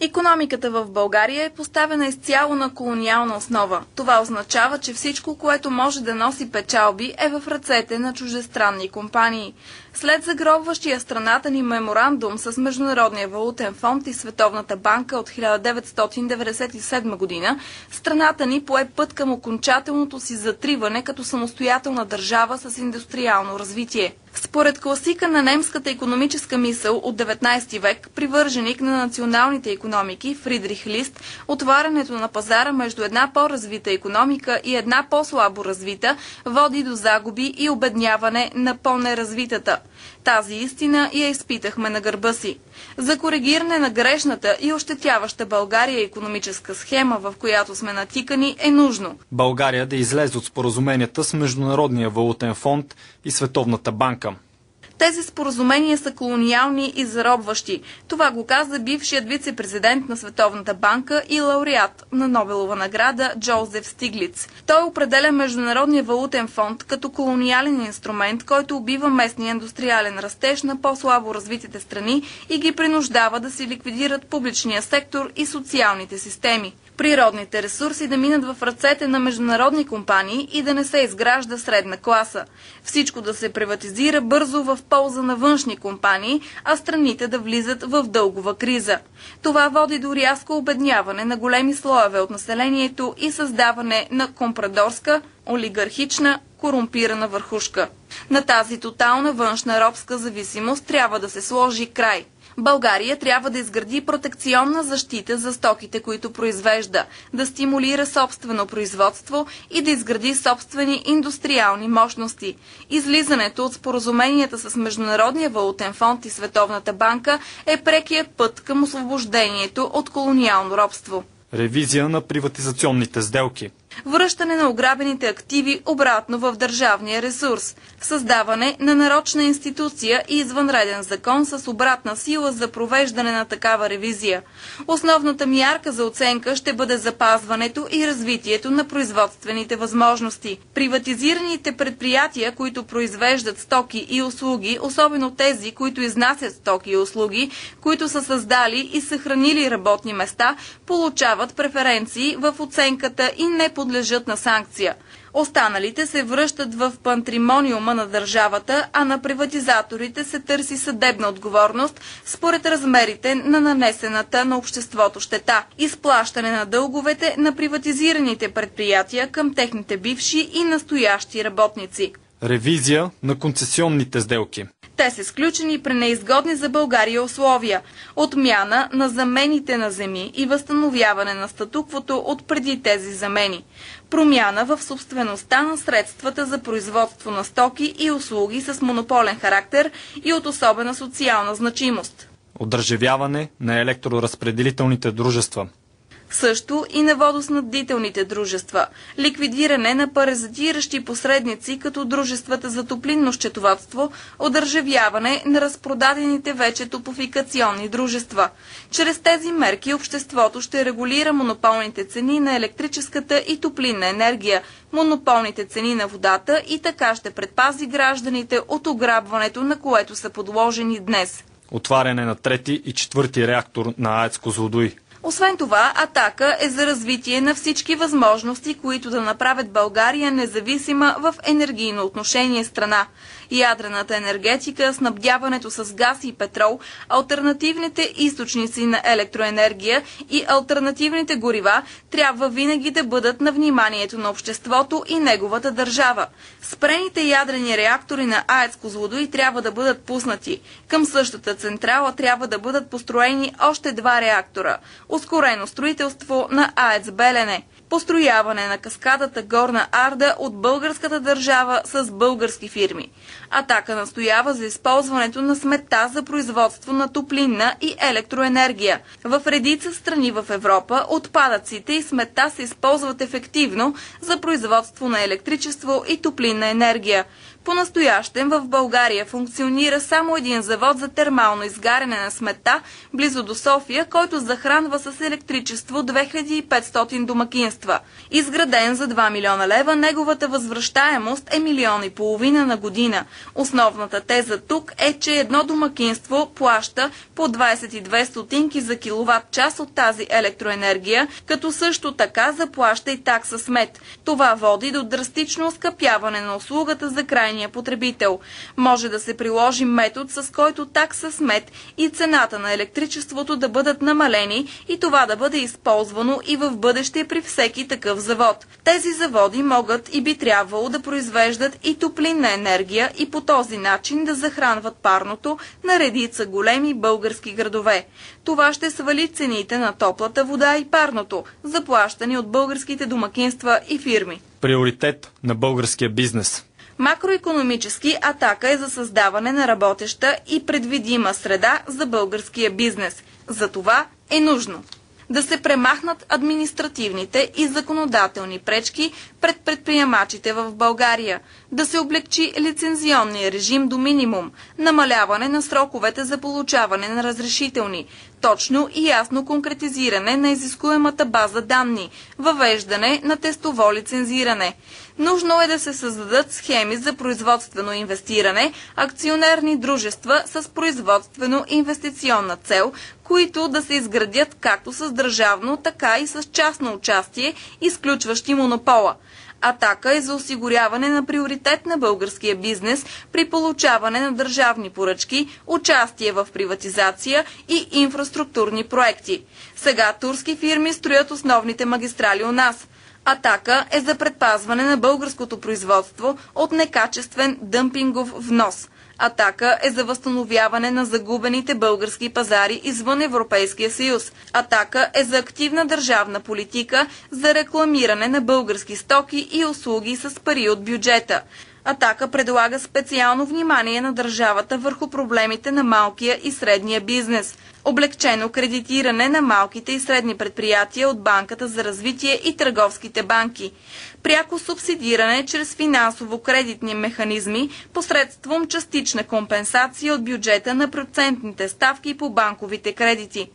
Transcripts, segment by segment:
Икономиката в България е поставена изцяло на колониална основа. Това означава, че всичко, което може да носи печалби, е в ръцете на чуждестранни компании. След загробващия страната ни меморандум с Международния валутен фонд и Световната банка от 1997 година, страната ни пое път към окончателното си затриване като самостоятелна държава с индустриално развитие. Според класика на немската икономическа мисъл от 19 век, привърженик на националните икономики Фридрих Лист, отварянето на пазара между една по-развита икономика и една по-слабо развита води до загуби и обедняване на по-неразвитата. Тази истина я изпитахме на гърба си. За коригиране на грешната и ощетяваща България икономическа схема, в която сме натикани, е нужно България да излезе от споразуменията с Международния валутен фонд и Световната банка. Тези споразумения са колониални и заробващи. Това го каза бившият вице-президент на Световната банка и лауреат на Нобелова награда Джозеф Стиглиц. Той определя Международния валутен фонд като колониален инструмент, който убива местния индустриален растеж на по-слабо развитите страни и ги принуждава да си ликвидират публичния сектор и социалните системи. Природните ресурси да минат в ръцете на международни компании и да не се изгражда средна класа. Всичко да се приватизира бързо в полза на външни компании, а страните да влизат в дългова криза. Това води до рязко обедняване на големи слоеве от населението и създаване на компрадорска, олигархична, корумпирана върхушка. На тази тотална външна робска зависимост трябва да се сложи край. България трябва да изгради протекционна защита за стоките, които произвежда, да стимулира собствено производство и да изгради собствени индустриални мощности. Излизането от споразуменията с Международния валутен фонд и Световната банка е прекият път към освобождението от колониално робство. Ревизия на приватизационните сделки. Връщане на ограбените активи обратно в държавния ресурс. Създаване на нарочна институция и извънреден закон с обратна сила за провеждане на такава ревизия. Основната мярка за оценка ще бъде запазването и развитието на производствените възможности. Приватизираните предприятия, които произвеждат стоки и услуги, особено тези, които изнасят стоки и услуги, които са създали и съхранили работни места, получават преференции в оценката и не подлежат на санкция. Останалите се връщат в патримониума на държавата, а на приватизаторите се търси съдебна отговорност според размерите на нанесената на обществото щета. Изплащане на дълговете на приватизираните предприятия към техните бивши и настоящи работници. Ревизия на концесионните сделки. Те са сключени при неизгодни за България условия. Отмяна на замените на земи и възстановяване на статуквото от преди тези замени. Промяна в собствеността на средствата за производство на стоки и услуги с монополен характер и от особена социална значимост. Одържавяване на електроразпределителните дружества. Също и на водоснабдителните дружества. Ликвидиране на паразитиращи посредници, като дружествата за топлинно счетоводство, одържавяване на разпродадените вече топлофикационни дружества. Чрез тези мерки обществото ще регулира монополните цени на електрическата и топлинна енергия, монополните цени на водата и така ще предпази гражданите от ограбването, на което са подложени днес. Отваряне на трети и четвърти реактор на АЕЦ Козлодуй. Освен това, „Атака“ е за развитие на всички възможности, които да направят България независима в енергийно отношение страна. Ядрената енергетика, снабдяването с газ и петрол, алтернативните източници на електроенергия и алтернативните горива трябва винаги да бъдат на вниманието на обществото и неговата държава. Спрените ядрени реактори на АЕЦ Козлодуй трябва да бъдат пуснати. Към същата централа трябва да бъдат построени още 2 реактора. Ускорено строителство на АЕЦ Белене. Построяване на каскадата Горна Арда от българската държава с български фирми. „Атака“ настоява за използването на сметта за производство на топлинна и електроенергия. В редица страни в Европа отпадъците и сметта се използват ефективно за производство на електричество и топлинна енергия. По-настоящем в България функционира само един завод за термално изгаряне на сметта близо до София, който захранва с електричество 2500 домакинства. Изграден за 2 милиона лева, неговата възвръщаемост е 1,5 милиона на година. Основната теза тук е, че едно домакинство плаща по 22 стотинки за киловатт час от тази електроенергия, като също така заплаща и такса смет. Това води до драстично оскъпяване на услугата за крайния потребител. Може да се приложи метод, с който такса смет и цената на електричеството да бъдат намалени и това да бъде използвано и в бъдеще при всеки такъв завод. Тези заводи могат и би трябвало да произвеждат и топлинна енергия и по този начин да захранват парното на редица големи български градове. Това ще свали цените на топлата вода и парното, заплащани от българските домакинства и фирми. Приоритет на българския бизнес. Макроикономически „Атака” е за създаване на работеща и предвидима среда за българския бизнес. За това е нужно да се премахнат административните и законодателни пречки пред предприемачите в България, да се облекчи лицензионния режим до минимум, намаляване на сроковете за получаване на разрешителни, точно и ясно конкретизиране на изискуемата база данни, въвеждане на тестово лицензиране. Нужно е да се създадат схеми за производствено инвестиране, акционерни дружества с производствено-инвестиционна цел, които да се изградят както с държавно, така и с частно участие, изключващи монопола. „Атака” е за осигуряване на приоритет на българския бизнес при получаване на държавни поръчки, участие в приватизация и инфраструктурни проекти. Сега турски фирми строят основните магистрали у нас. „Атака” е за предпазване на българското производство от некачествен дъмпингов внос. „Атака” е за възстановяване на загубените български пазари извън Европейския съюз. „Атака” е за активна държавна политика за рекламиране на български стоки и услуги с пари от бюджета. „Атака” предлага специално внимание на държавата върху проблемите на малкия и средния бизнес. Облекчено кредитиране на малките и средни предприятия от Банката за развитие и търговските банки. Пряко субсидиране чрез финансово-кредитни механизми посредством частична компенсация от бюджета на процентните ставки по банковите кредити.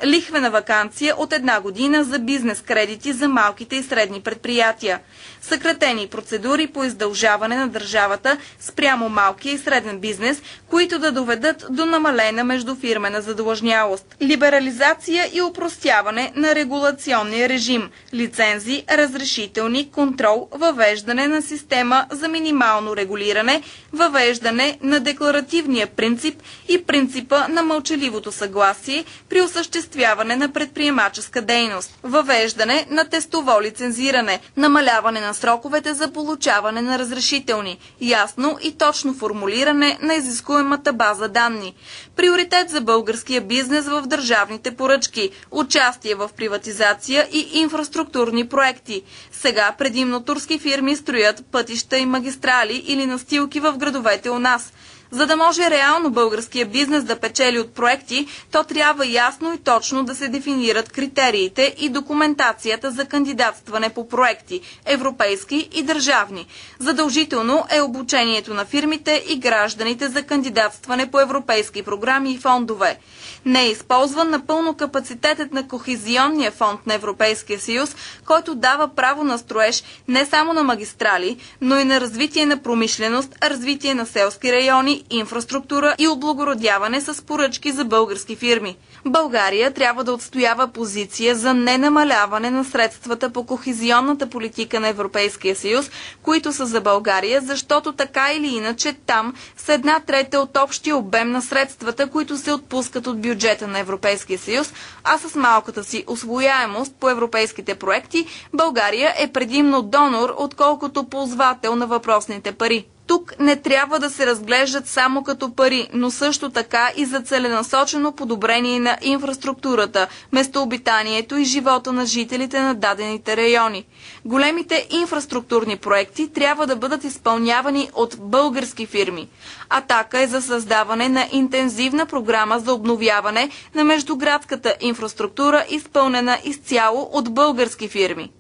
Лихвена ваканция от 1 година за бизнес кредити за малките и средни предприятия. Съкратени процедури по издължаване на държавата спрямо малкия и среден бизнес, които да доведат до намалена междуфирмена задлъжнялост. Либерализация и опростяване на регулационния режим. Лицензи, разрешителни, контрол, въвеждане на система за минимално регулиране, въвеждане на декларативния принцип и принципа на мълчаливото съгласие при осъществяване на предприемаческа дейност, въвеждане на тестово лицензиране, намаляване на сроковете за получаване на разрешителни, ясно и точно формулиране на изискуемата база данни. Приоритет за българския бизнес в държавните поръчки, участие в приватизация и инфраструктурни проекти. Сега предимно турски фирми строят пътища и магистрали или настилки в градовете у нас. За да може реално българския бизнес да печели от проекти, то трябва ясно и точно да се дефинират критериите и документацията за кандидатстване по проекти, европейски и държавни. Задължително е обучението на фирмите и гражданите за кандидатстване по европейски програми и фондове. Не е използван напълно капацитетът на Кохезионния фонд на Европейския съюз, който дава право на строеж не само на магистрали, но и на развитие на промишленост, развитие на селски райони, инфраструктура и облагородяване с поръчки за български фирми. България трябва да отстоява позиция за ненамаляване на средствата по кохезионната политика на Европейския съюз, които са за България, защото така или иначе там са 1/3 от общия обем на средствата, които се отпускат от бюджета на Европейския съюз, а с малката си усвояемост по европейските проекти, България е предимно донор, отколкото ползвател на въпросните пари. Тук не трябва да се разглеждат само като пари, но също така и за целенасочено подобрение на инфраструктурата, местообитанието и живота на жителите на дадените райони. Големите инфраструктурни проекти трябва да бъдат изпълнявани от български фирми. „Атака” е за създаване на интензивна програма за обновяване на междуградската инфраструктура, изпълнена изцяло от български фирми.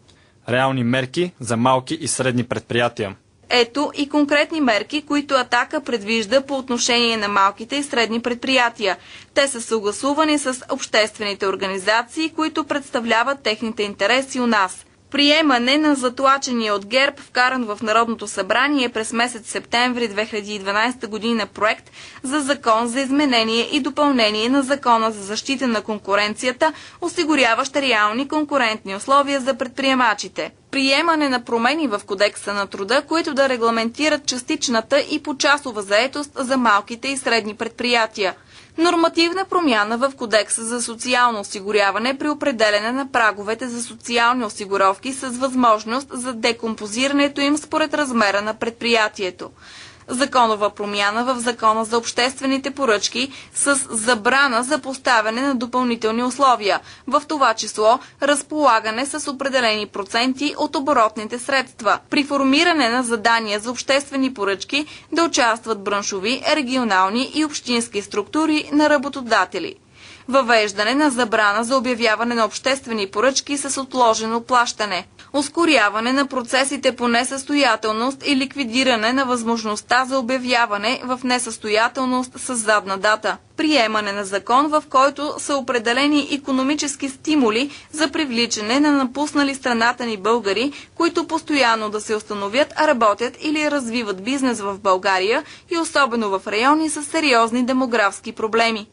Реални мерки за малки и средни предприятия. Ето и конкретни мерки, които Атака предвижда по отношение на малките и средни предприятия. Те са съгласувани с обществените организации, които представляват техните интереси у нас. Приемане на затлачения от ГЕРБ, вкаран в Народното събрание през месец септември 2012 година проект за закон за изменение и допълнение на Закона за защита на конкуренцията, осигуряващ реални конкурентни условия за предприемачите. Приемане на промени в Кодекса на труда, които да регламентират частичната и почасова заетост за малките и средни предприятия. Нормативна промяна в Кодекса за социално осигуряване при определене на праговете за социални осигуровки с възможност за декомпозирането им според размера на предприятието. Законова промяна в Закона за обществените поръчки с забрана за поставяне на допълнителни условия, в това число разполагане с определени проценти от оборотните средства. При формиране на задания за обществени поръчки да участват браншови, регионални и общински структури на работодатели. Въвеждане на забрана за обявяване на обществени поръчки с отложено плащане. Ускоряване на процесите по несъстоятелност и ликвидиране на възможността за обявяване в несъстоятелност с задна дата. Приемане на закон, в който са определени икономически стимули за привличане на напуснали страната ни българи, които постоянно да се установят, работят или развиват бизнес в България и особено в райони с сериозни демографски проблеми.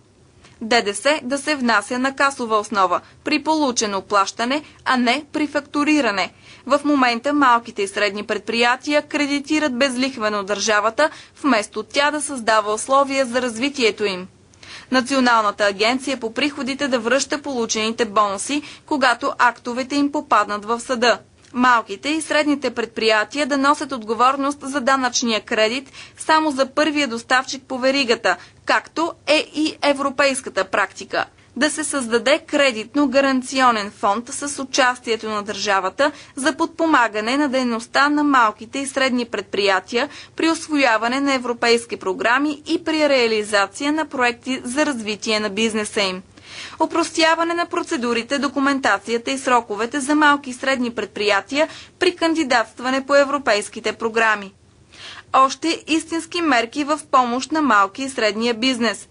ДДС да се внася на касова основа, при получено плащане, а не при фактуриране. В момента малките и средни предприятия кредитират безлихвено държавата, вместо тя да създава условия за развитието им. Националната агенция по приходите да връща получените бонуси, когато актовете им попаднат в съда. Малките и средните предприятия да носят отговорност за данъчния кредит само за първия доставчик по веригата, както е и европейската практика. Да се създаде кредитно-гаранционен фонд с участието на държавата за подпомагане на дейността на малките и средни предприятия при усвояване на европейски програми и при реализация на проекти за развитие на бизнеса им. Опростяване на процедурите, документацията и сроковете за малки и средни предприятия при кандидатстване по европейските програми. Още истински мерки в помощ на малки и средния бизнес.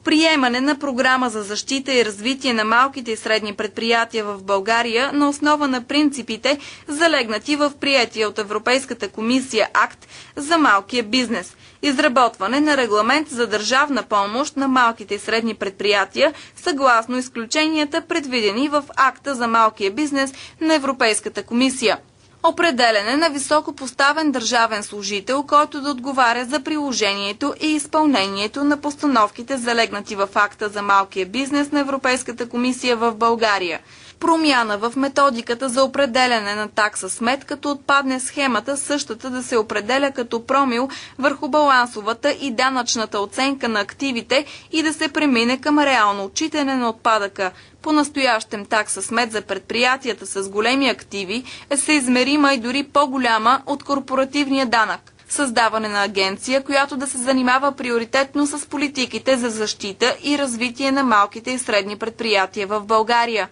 Приемане на програма за защита и развитие на малките и средни предприятия в България на основа на принципите, залегнати в приетия от Европейската комисия акт за малкия бизнес. Изработване на регламент за държавна помощ на малките и средни предприятия, съгласно изключенията, предвидени в акта за малкия бизнес на Европейската комисия. Определене на високопоставен държавен служител, който да отговаря за приложението и изпълнението на постановките, залегнати в акта за малкия бизнес на Европейската комисия в България. Промяна в методиката за определяне на такса смет, като отпадне схемата същата да се определя като промил върху балансовата и данъчната оценка на активите и да се премине към реално отчитане на отпадъка. По-настоящем такса смет за предприятията с големи активи е съизмерима и дори по-голяма от корпоративния данък. Създаване на агенция, която да се занимава приоритетно с политиките за защита и развитие на малките и средни предприятия в България.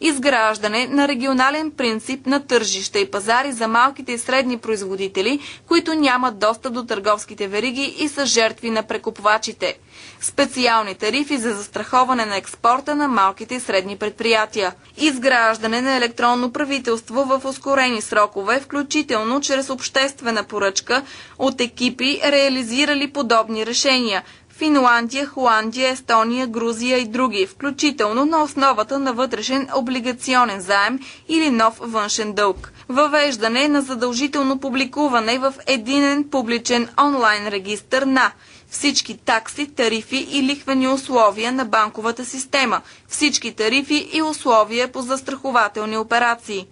Изграждане на регионален принцип на тържища и пазари за малките и средни производители, които нямат достъп до търговските вериги и са жертви на прекупвачите. Специални тарифи за застраховане на експорта на малките и средни предприятия. Изграждане на електронно правителство в ускорени срокове, включително чрез обществена поръчка от екипи, реализирали подобни решения. Финландия, Холандия, Естония, Грузия и други, включително на основата на вътрешен облигационен заем или нов външен дълг. Въвеждане на задължително публикуване в единен публичен онлайн регистър на всички такси, тарифи и лихвени условия на банковата система, всички тарифи и условия по застрахователни операции.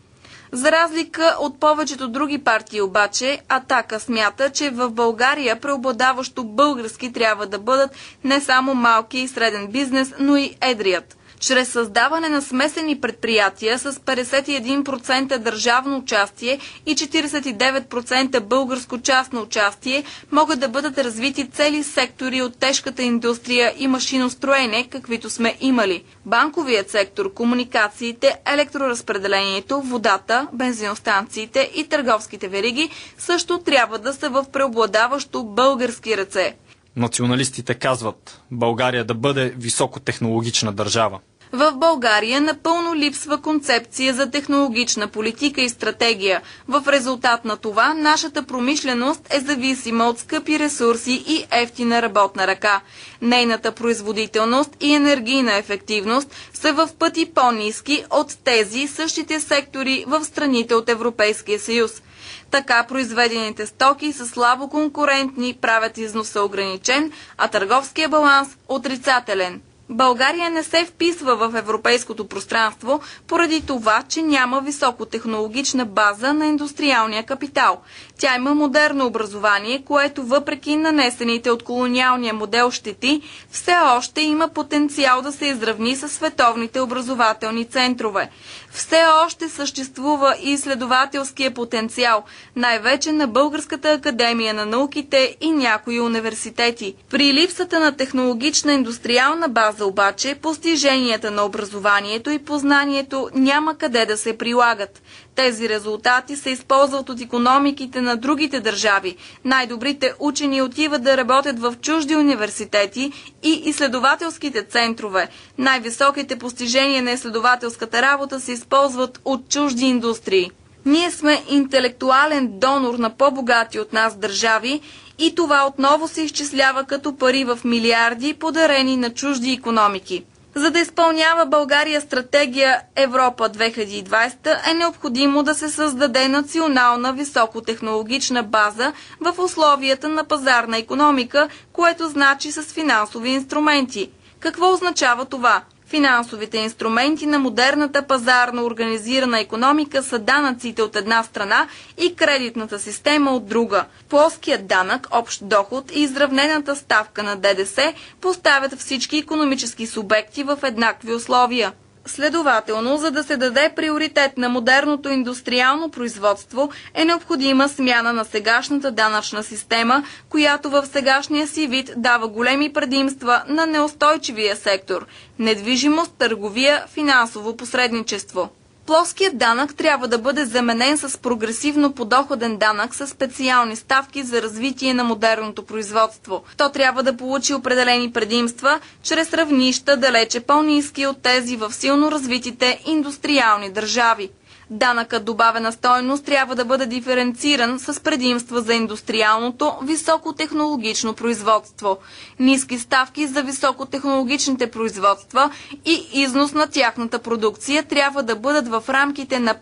За разлика от повечето други партии обаче, Атака смята, че в България преобладаващо български трябва да бъдат не само малки и среден бизнес, но и едрият. чрез създаване на смесени предприятия с 51% държавно участие и 49% българско частно участие могат да бъдат развити цели сектори от тежката индустрия и машиностроене, каквито сме имали. Банковият сектор, комуникациите, електроразпределението, водата, бензиностанциите и търговските вериги също трябва да са в преобладаващо български ръце. Националистите казват България да бъде високотехнологична държава. В България напълно липсва концепция за технологична политика и стратегия. В резултат на това нашата промишленост е зависима от скъпи ресурси и евтина работна ръка. Нейната производителност и енергийна ефективност са в пъти по-ниски от тези същите сектори в страните от Европейския съюз. Така произведените стоки са слабо конкурентни, правят износа ограничен, а търговския баланс отрицателен. България не се вписва в европейското пространство поради това, че няма високотехнологична база на индустриалния капитал. Тя има модерно образование, което въпреки нанесените от колониалния модел щети, все още има потенциал да се изравни с световните образователни центрове. Все още съществува и изследователския потенциал, най-вече на Българската академия на науките и някои университети. При липсата на технологична индустриална база обаче, постиженията на образованието и познанието няма къде да се прилагат. Тези резултати се използват от икономиките на другите държави. Най-добрите учени отиват да работят в чужди университети и изследователските центрове. Най-високите постижения на изследователската работа се използват от чужди индустрии. Ние сме интелектуален донор на по-богати от нас държави и това отново се изчислява като пари в милиарди, подарени на чужди икономики. За да изпълнява България стратегия Европа 2020 е необходимо да се създаде национална високотехнологична база в условията на пазарна икономика, което значи с финансови инструменти. Какво означава това? Финансовите инструменти на модерната пазарно организирана икономика са данъците от една страна и кредитната система от друга. Плоският данък, общ доход и изравнената ставка на ДДС поставят всички икономически субекти в еднакви условия. Следователно, за да се даде приоритет на модерното индустриално производство, е необходима смяна на сегашната данъчна система, която в сегашния си вид дава големи предимства на неустойчивия сектор – недвижимост, търговия, финансово посредничество. Плоският данък трябва да бъде заменен с прогресивно подоходен данък с специални ставки за развитие на модерното производство. То трябва да получи определени предимства чрез равнища далече по-ниски от тези в силно развитите индустриални държави. Данъкът добавена стойност трябва да бъде диференциран с предимства за индустриалното високотехнологично производство, ниски ставки за високотехнологичните производства и износ на тяхната продукция трябва да бъдат в рамките на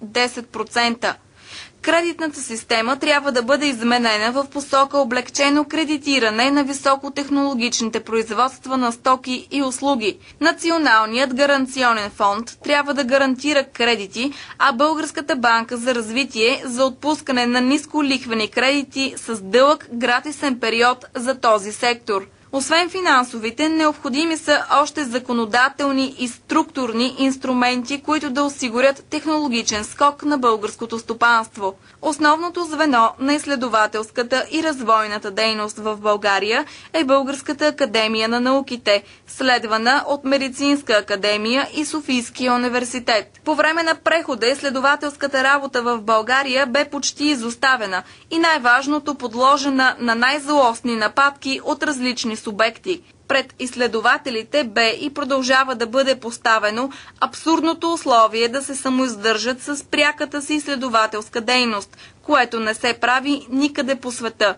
5-10%. Кредитната система трябва да бъде изменена в посока облекчено кредитиране на високотехнологичните производства на стоки и услуги. Националният гаранционен фонд трябва да гарантира кредити, а Българската банка за развитие за отпускане на нисколихвени кредити с дълъг гратисен период за този сектор. Освен финансовите, необходими са още законодателни и структурни инструменти, които да осигурят технологичен скок на българското стопанство. Основното звено на изследователската и развойната дейност в България е Българската академия на науките, следвана от Медицинска академия и Софийския университет. По време на прехода изследователската работа в България бе почти изоставена и най-важното подложена на най-злостни нападки от различни субекти. Пред изследователите бе и продължава да бъде поставено абсурдното условие да се самоиздържат с пряката си изследователска дейност, което не се прави никъде по света.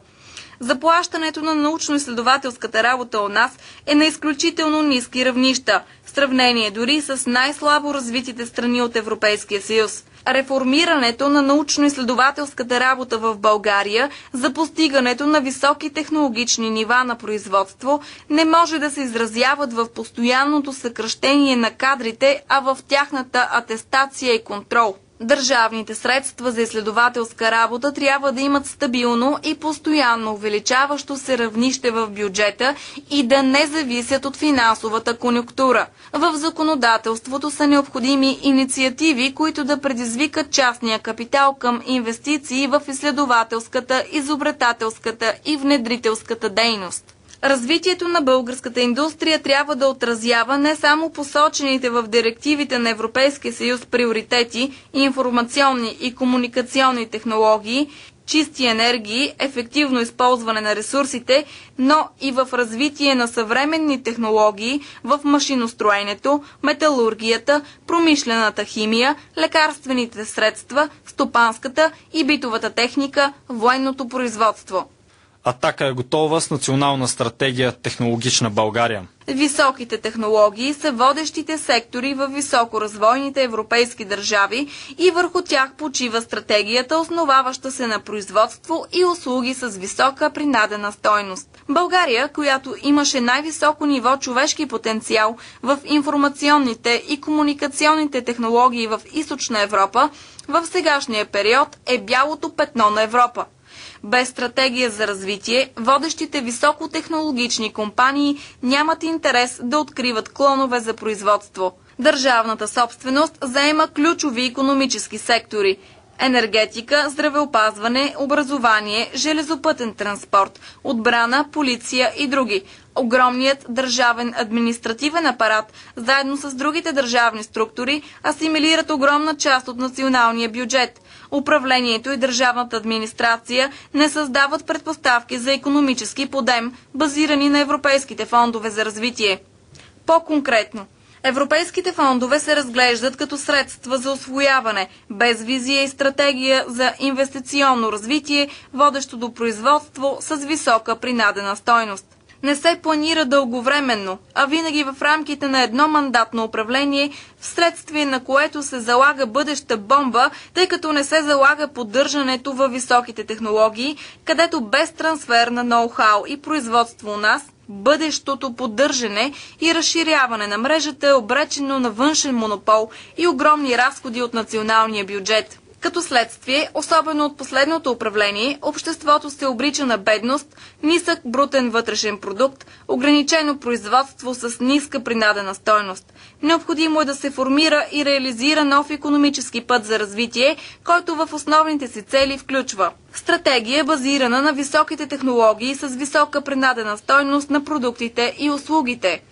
Заплащането на научно-изследователската работа у нас е на изключително ниски равнища, в сравнение дори с най-слабо развитите страни от Европейския съюз. Реформирането на научно-изследователската работа в България за постигането на високи технологични нива на производство не може да се изразяват в постоянното съкращение на кадрите, а в тяхната атестация и контрол. Държавните средства за изследователска работа трябва да имат стабилно и постоянно увеличаващо се равнище в бюджета и да не зависят от финансовата конюнктура. В законодателството са необходими инициативи, които да предизвикат частния капитал към инвестиции в изследователската, изобретателската и внедрителската дейност. Развитието на българската индустрия трябва да отразява не само посочените в директивите на Европейския съюз приоритети, информационни и комуникационни технологии, чисти енергии, ефективно използване на ресурсите, но и в развитие на съвременни технологии в машиностроенето, металургията, промишлената химия, лекарствените средства, стопанската и битовата техника, военното производство. Атака е готова с национална стратегия Технологична България. Високите технологии са водещите сектори в високоразвойните европейски държави и върху тях почива стратегията, основаваща се на производство и услуги с висока принадена стойност. България, която имаше най-високо ниво човешки потенциал в информационните и комуникационните технологии в Източна Европа, в сегашния период е бялото петно на Европа. Без стратегия за развитие, водещите високотехнологични компании нямат интерес да откриват клонове за производство. Държавната собственост заема ключови икономически сектори – енергетика, здравеопазване, образование, железопътен транспорт, отбрана, полиция и други. Огромният държавен административен апарат, заедно с другите държавни структури, асимилират огромна част от националния бюджет. Управлението и държавната администрация не създават предпоставки за икономически подем, базирани на европейските фондове за развитие. По-конкретно, европейските фондове се разглеждат като средства за усвояване, без визия и стратегия за инвестиционно развитие, водещо до производство с висока принадена стойност. Не се планира дълговременно, а винаги в рамките на едно мандатно управление, вследствие на което се залага бъдеща бомба, тъй като не се залага поддържането във високите технологии, където без трансфер на ноу-хау и производство у нас, бъдещото поддържане и разширяване на мрежата е обречено на външен монопол и огромни разходи от националния бюджет. Като следствие, особено от последното управление, обществото се обрича на бедност, нисък брутен вътрешен продукт, ограничено производство с ниска принадена стойност. Необходимо е да се формира и реализира нов икономически път за развитие, който в основните си цели включва стратегия, базирана на високите технологии с висока принадена стойност на продуктите и услугите.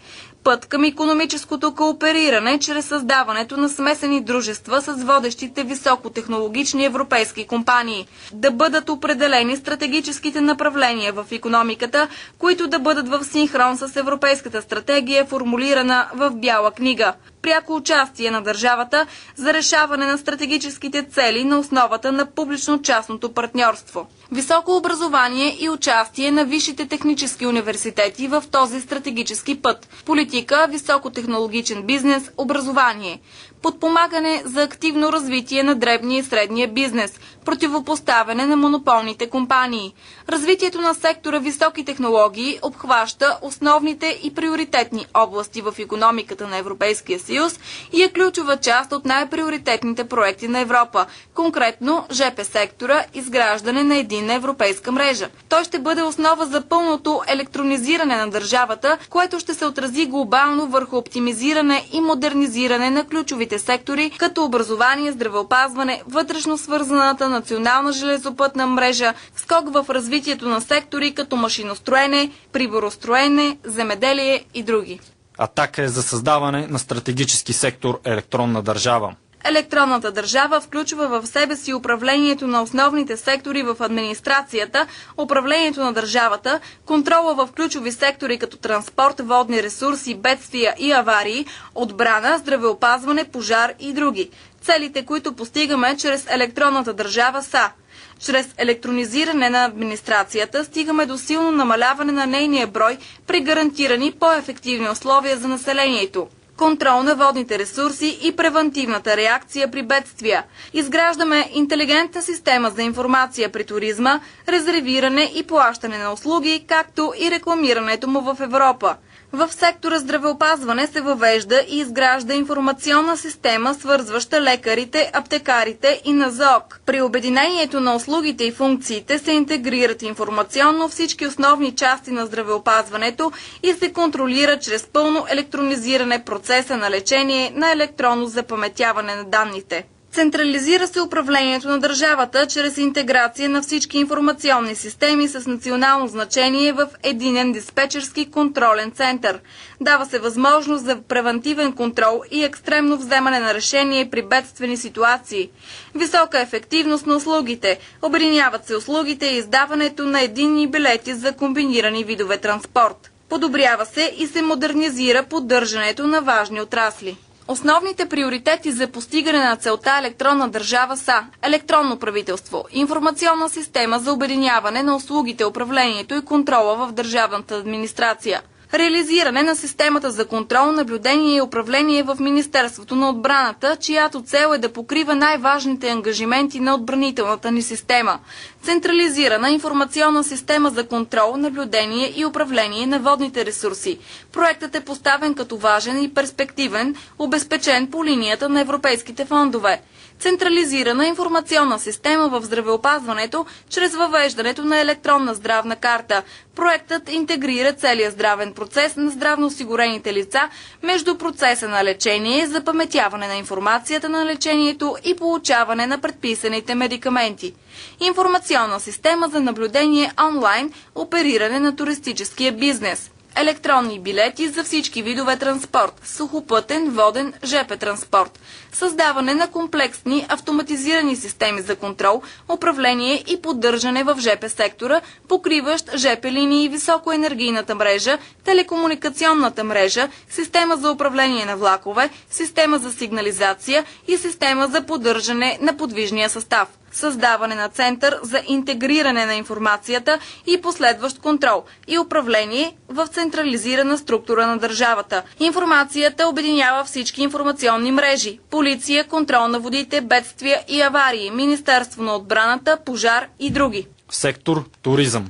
Път към икономическото коопериране чрез създаването на смесени дружества с водещите високотехнологични европейски компании. Да бъдат определени стратегическите направления в икономиката, които да бъдат в синхрон с европейската стратегия, формулирана в Бяла книга. Пряко участие на държавата за решаване на стратегическите цели на основата на публично-частното партньорство. Високо образование и участие на висшите технически университети в този стратегически път. Политика, високотехнологичен бизнес, образование. Подпомагане за активно развитие на дребния и средния бизнес, противопоставяне на монополните компании. Развитието на сектора високи технологии обхваща основните и приоритетни области в икономиката на Европейския съюз и е ключова част от най-приоритетните проекти на Европа, конкретно ЖП сектора, изграждане на единна европейска мрежа. Той ще бъде основа за пълното електронизиране на държавата, което ще се отрази глобално върху оптимизиране и модернизиране на ключовите сектори, като образование, здравеопазване, вътрешно свързаната национална железопътна мрежа, скок в развитието на сектори като машиностроене, приборостроене, земеделие и други. Атака е за създаване на стратегически сектор електронна държава. Електронната държава включва в себе си управлението на основните сектори в администрацията, управлението на държавата, контрола в ключови сектори като транспорт, водни ресурси, бедствия и аварии, отбрана, здравеопазване, пожар и други. Целите, които постигаме чрез електронната държава са: чрез електронизиране на администрацията стигаме до силно намаляване на нейния брой при гарантирани по-ефективни условия за населението. Контрол на водните ресурси и превантивната реакция при бедствия. Изграждаме интелигентна система за информация при туризма, резервиране и плащане на услуги, както и рекламирането му в Европа. В сектора здравеопазване се въвежда и изгражда информационна система, свързваща лекарите, аптекарите и НЗОК. При обединението на услугите и функциите се интегрират информационно всички основни части на здравеопазването и се контролира чрез пълно електронизиране процеса на лечение на електронно запаметяване на данните. Централизира се управлението на държавата чрез интеграция на всички информационни системи с национално значение в единен диспетчерски контролен център. Дава се възможност за превантивен контрол и екстремно вземане на решение при бедствени ситуации. Висока ефективност на услугите. Обединяват се услугите и издаването на единни билети за комбинирани видове транспорт. Подобрява се и се модернизира поддържането на важни отрасли. Основните приоритети за постигане на целта електронна държава са електронно правителство, информационна система за обединяване на услугите, управлението и контрола в държавната администрация, реализиране на системата за контрол, наблюдение и управление в Министерството на отбраната, чиято цел е да покрива най-важните ангажименти на отбранителната ни система, централизирана информационна система за контрол, наблюдение и управление на водните ресурси. Проектът е поставен като важен и перспективен, обезпечен по линията на европейските фондове. Централизирана информационна система в здравеопазването чрез въвеждането на електронна здравна карта. Проектът интегрира целия здравен процес на здравноосигурените лица между процеса на лечение, запаметяване на информацията на лечението и получаване на предписаните медикаменти. Информационна система за наблюдение онлайн, опериране на туристическия бизнес. Електронни билети за всички видове транспорт, сухопътен, воден, ЖП транспорт, създаване на комплексни автоматизирани системи за контрол, управление и поддържане в ЖП сектора, покриващ ЖП линии, високоенергийната мрежа, телекомуникационната мрежа, система за управление на влакове, система за сигнализация и система за поддържане на подвижния състав. Създаване на център за интегриране на информацията и последващ контрол и управление в централизирана структура на държавата. Информацията обединява всички информационни мрежи – полиция, контрол на водите, бедствия и аварии, Министерство на отбраната, пожар и други. Сектор туризъм.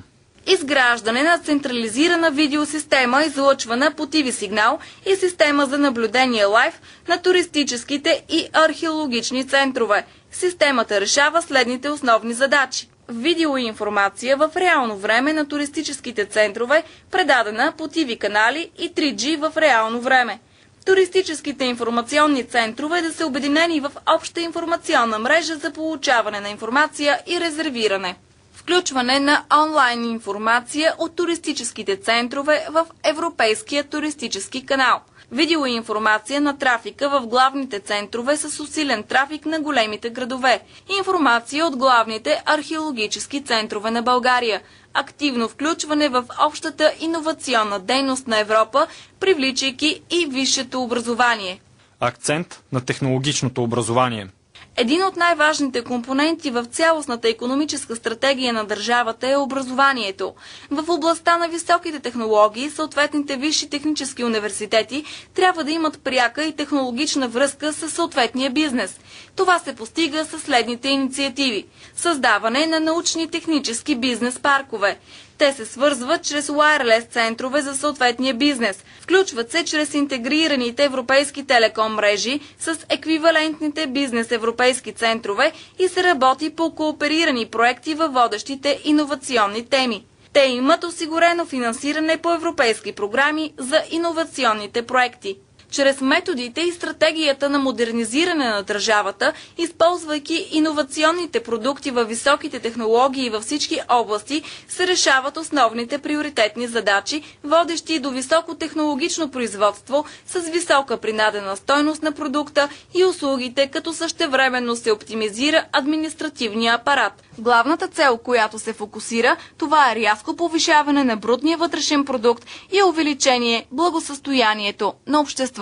Изграждане на централизирана видеосистема, излъчвана по ТВ сигнал и система за наблюдение лайв на туристическите и археологични центрове. Системата решава следните основни задачи. Видео и информация в реално време на туристическите центрове, предадена по ТВ канали и 3G в реално време. Туристическите информационни центрове да са обединени в обща информационна мрежа за получаване на информация и резервиране. Включване на онлайн информация от туристическите центрове в Европейския туристически канал. Видео и информация на трафика в главните центрове с усилен трафик на големите градове. Информация от главните археологически центрове на България. Активно включване в общата иновационна дейност на Европа, привличайки и висшето образование. Акцент на технологичното образование. Един от най-важните компоненти в цялостната икономическа стратегия на държавата е образованието. В областта на високите технологии, съответните висши технически университети трябва да имат пряка и технологична връзка с съответния бизнес. Това се постига със следните инициативи. Създаване на научни технически бизнес паркове. Те се свързват чрез уайрлес центрове за съответния бизнес. Включват се чрез интегрираните европейски телеком мрежи с еквивалентните бизнес европейски центрове и се работи по кооперирани проекти във водещите иновационни теми. Те имат осигурено финансиране по европейски програми за иновационните проекти. Чрез методите и стратегията на модернизиране на държавата, използвайки иновационните продукти във високите технологии във всички области, се решават основните приоритетни задачи, водещи до високотехнологично производство с висока принадена стойност на продукта и услугите, като същевременно се оптимизира административния апарат. Главната цел, която се фокусира, това е рязко повишаване на брутния вътрешен продукт и увеличение благосъстоянието на обществото.